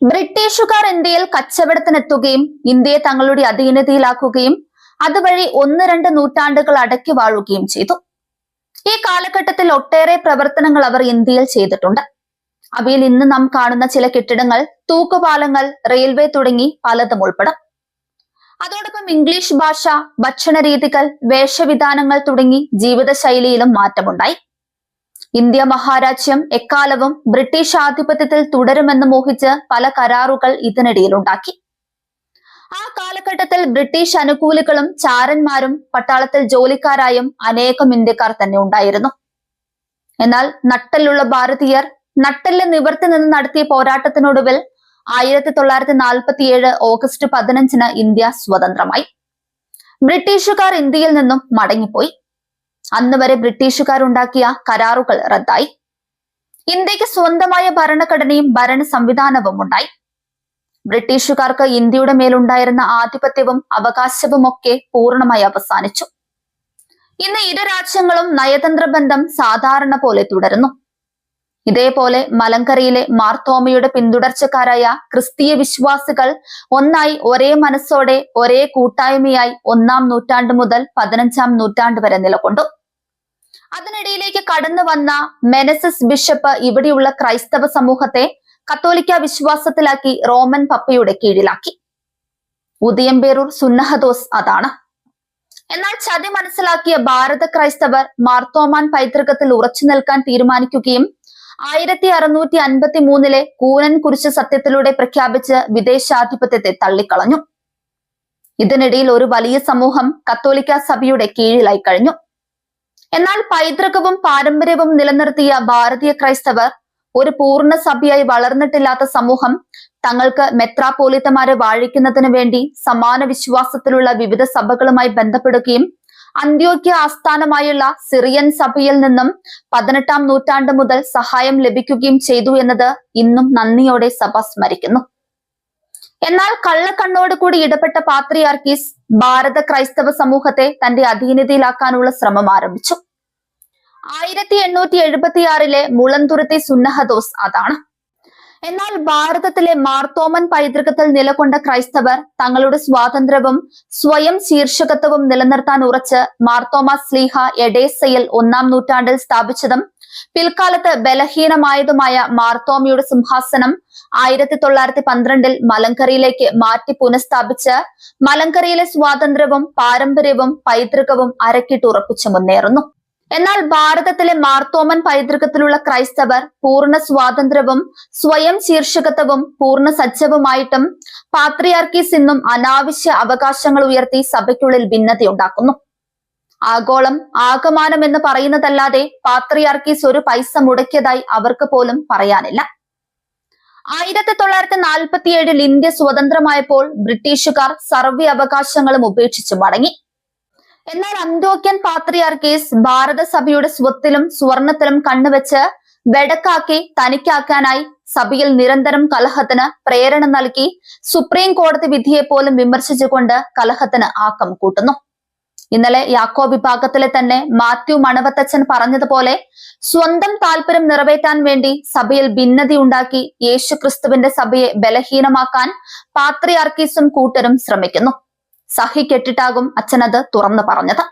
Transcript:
ബ്രിട്ടീഷുകാർ ഇന്ത്യയിൽ കച്ചവടത്തിനെത്തുകയും ഇന്ത്യയെ തങ്ങളുടെ അധീനതയിലാക്കുകയും അതുവഴി 1-2 നൂറ്റാണ്ടുകൾ അടക്കി വാഴുകയും ചെയ്തു. ഈ കാലഘട്ടത്തിൽ ഒട്ടേറെ പ്രവർത്തനങ്ങൾ അവർ ഇന്ത്യയിൽ ചെയ്തിട്ടുണ്ട്. അവയിൽ ഇന്ന് നാം കാണുന്ന ചില കെട്ടിടങ്ങൾ, തൂക്കുപാലങ്ങൾ, റെയിൽവേ തുടങ്ങി പലതും ഉൾപ്പെടും. അതോടൊപ്പം ഇംഗ്ലീഷ് ഭാഷ, ഭക്ഷണ രീതികൾ, വേഷവിധാനങ്ങൾ തുടങ്ങി ജീവിതശൈലിയിലും മാറ്റമുണ്ടായി. ഇന്ത്യ മഹാരാജ്യം എക്കാലവും ബ്രിട്ടീഷ് ആധിപത്യത്തിൽ തുടരുമെന്ന് മോഹിച്ച് പല കരാറുകൾ ഇതിനിടയിലുണ്ടാക്കി. ആ കാലഘട്ടത്തിൽ ബ്രിട്ടീഷ് അനുകൂലികളും ചാരന്മാരും പട്ടാളത്തിൽ ജോലിക്കാരായും അനേകം ഇന്ത്യക്കാർ തന്നെ ഉണ്ടായിരുന്നു. എന്നാൽ നട്ടെല്ലുള്ള ഭാരതീയർ നട്ടെല്ല് നിവർത്തി നിന്ന് നടത്തിയ പോരാട്ടത്തിനൊടുവിൽ 1947 ഓഗസ്റ്റ് 15 ഇന്ത്യ സ്വതന്ത്രമായി. ബ്രിട്ടീഷുകാർ ഇന്ത്യയിൽ നിന്നും മടങ്ങിപ്പോയി. അന്ന് വരെ ബ്രിട്ടീഷുകാരുണ്ടാക്കിയ കരാറുകൾ റദ്ദായി. ഇന്ത്യക്ക് സ്വന്തമായ ഭരണഘടനയും ഭരണ സംവിധാനവും ഉണ്ടായി. ബ്രിട്ടീഷുകാർക്ക് ഇന്ത്യയുടെ മേലുണ്ടായിരുന്ന ആധിപത്യവും അവകാശവും ഒക്കെ പൂർണ്ണമായി അവസാനിച്ചു. ഇന്ന് ഇരു രാജ്യങ്ങളും നയതന്ത്ര ബന്ധം സാധാരണ പോലെ തുടരുന്നു. ഇതേപോലെ മലങ്കരയിലെ മാർത്തോമയുടെ പിന്തുടർച്ചക്കാരായ ക്രിസ്തീയ വിശ്വാസികൾ ഒന്നായി ഒരേ മനസ്സോടെ ഒരേ കൂട്ടായ്മയായി 1-ാം നൂറ്റാണ്ട് മുതൽ 15-ാം നൂറ്റാണ്ട് വരെ നിലകൊണ്ടു. അതിനിടയിലേക്ക് കടന്നു വന്ന മെനസിസ് ബിഷപ്പ് ഇവിടെയുള്ള ക്രൈസ്തവ സമൂഹത്തെ കത്തോലിക്ക വിശ്വാസത്തിലാക്കി റോമൻ പപ്പയുടെ കീഴിലാക്കി. ഉദയംപേരൂർ സുന്നഹദോസ് അതാണ്. എന്നാൽ ചതി മനസ്സിലാക്കിയ ഭാരത ക്രൈസ്തവർ മാർത്തോമാൻ പൈതൃകത്തിൽ ഉറച്ചു നിൽക്കാൻ തീരുമാനിക്കുകയും 1653 കൂനൻ കുരിശ് സത്യത്തിലൂടെ പ്രഖ്യാപിച്ച് വിദേശാധിപത്യത്തെ തള്ളിക്കളഞ്ഞു. ഇതിനിടയിൽ ഒരു വലിയ സമൂഹം കത്തോലിക്ക സഭയുടെ കീഴിലായി കഴിഞ്ഞു. എന്നാൽ പൈതൃകവും പാരമ്പര്യവും നിലനിർത്തിയ ഭാരതീയ ക്രൈസ്തവർ ഒരു പൂർണ്ണ സഭയായി വളർന്നിട്ടില്ലാത്ത സമൂഹം തങ്ങൾക്ക് മെത്രാപ്പോലിത്തമാരെ വാഴിക്കുന്നതിന് വേണ്ടി സമാന വിശ്വാസത്തിലുള്ള വിവിധ സഭകളുമായി ബന്ധപ്പെടുകയും അന്ത്യോക്യ ആസ്ഥാനമായുള്ള സിറിയൻ സഭയിൽ നിന്നും 18-ാം നൂറ്റാണ്ട് മുതൽ സഹായം ലഭിക്കുകയും ചെയ്തു എന്നത് ഇന്നും നന്ദിയോടെ സഭ സ്മരിക്കുന്നു. എന്നാൽ കള്ളക്കണ്ണോട് കൂടി ഇടപെട്ട പാത്രിയാർക്കീസ് ഭാരത ക്രൈസ്തവ സമൂഹത്തെ തന്റെ അധീനതയിലാക്കാനുള്ള ശ്രമം ആരംഭിച്ചു. 1876 മുളന്തുരുത്തി സുന്നഹദോസ് അതാണ്. എന്നാൽ ഭാരതത്തിലെ മാർത്തോമൻ പൈതൃകത്തിൽ നിലകൊണ്ട ക്രൈസ്തവർ തങ്ങളുടെ സ്വാതന്ത്ര്യവും സ്വയം ശീർഷകത്വവും നിലനിർത്താൻ ഉറച്ച് മാർത്തോമ സ്ലീഹ എഡേസയിൽ 1-ാം നൂറ്റാണ്ടിൽ സ്ഥാപിച്ചതും പിൽക്കാലത്ത് ബലഹീനമായതുമായ മാർത്തോമയുടെ സിംഹാസനം 1912 മലങ്കരയിലേക്ക് മാറ്റി പുനഃസ്ഥാപിച്ച് മലങ്കരയിലെ സ്വാതന്ത്ര്യവും പാരമ്പര്യവും പൈതൃകവും അരക്കിട്ടുറപ്പിച്ചു മുന്നേറുന്നു. എന്നാൽ ഭാരതത്തിലെ മാർത്തോമൻ പൈതൃകത്തിലുള്ള ക്രൈസ്തവർ പൂർണ്ണ സ്വാതന്ത്ര്യവും സ്വയം ശീർഷകത്വവും പൂർണ്ണ സജ്ജവുമായിട്ടും പാത്രിയാർക്കീസ് ഇന്നും അനാവശ്യ അവകാശങ്ങൾ ഉയർത്തി സഭയ്ക്കുള്ളിൽ ഭിന്നതയുണ്ടാക്കുന്നു. ആഗോളം ആകമാനം എന്ന് പറയുന്നതല്ലാതെ പാത്രിയാർക്കീസ് ഒരു പൈസ മുടക്കിയതായി അവർക്ക് പോലും പറയാനില്ല. 1947 ഇന്ത്യ സ്വതന്ത്രമായപ്പോൾ ബ്രിട്ടീഷുകാർ സർവ്വ അവകാശങ്ങളും ഉപേക്ഷിച്ചു മടങ്ങി. എന്നാൽ അന്ത്യോക്യൻ പാത്രിയാർക്കീസ് ഭാരതസഭയുടെ സ്വത്തിലും സ്വർണത്തിലും കണ്ണുവെച്ച് വെടക്കാക്കി തനിക്കാക്കാനായി സഭയിൽ നിരന്തരം കലഹത്തിന് പ്രേരണ നൽകി സുപ്രീം കോടതി വിധിയെ പോലും വിമർശിച്ചുകൊണ്ട് കലഹത്തിന് ആക്കം കൂട്ടുന്നു. ഇന്നലെ യാക്കോബ് വിഭാഗത്തിലെ തന്നെ മാത്യു മണവത്തച്ഛൻ പറഞ്ഞതുപോലെ സ്വന്തം താല്പര്യം നിറവേറ്റാൻ വേണ്ടി സഭയിൽ ഭിന്നതയുണ്ടാക്കി യേശു ക്രിസ്തുവിന്റെ സഭയെ ബലഹീനമാക്കാൻ പാത്രിയാർക്കീസും കൂട്ടരും ശ്രമിക്കുന്നു. സഹി കെട്ടിട്ടാകും അച്ഛനത് തുറന്നു പറഞ്ഞത്.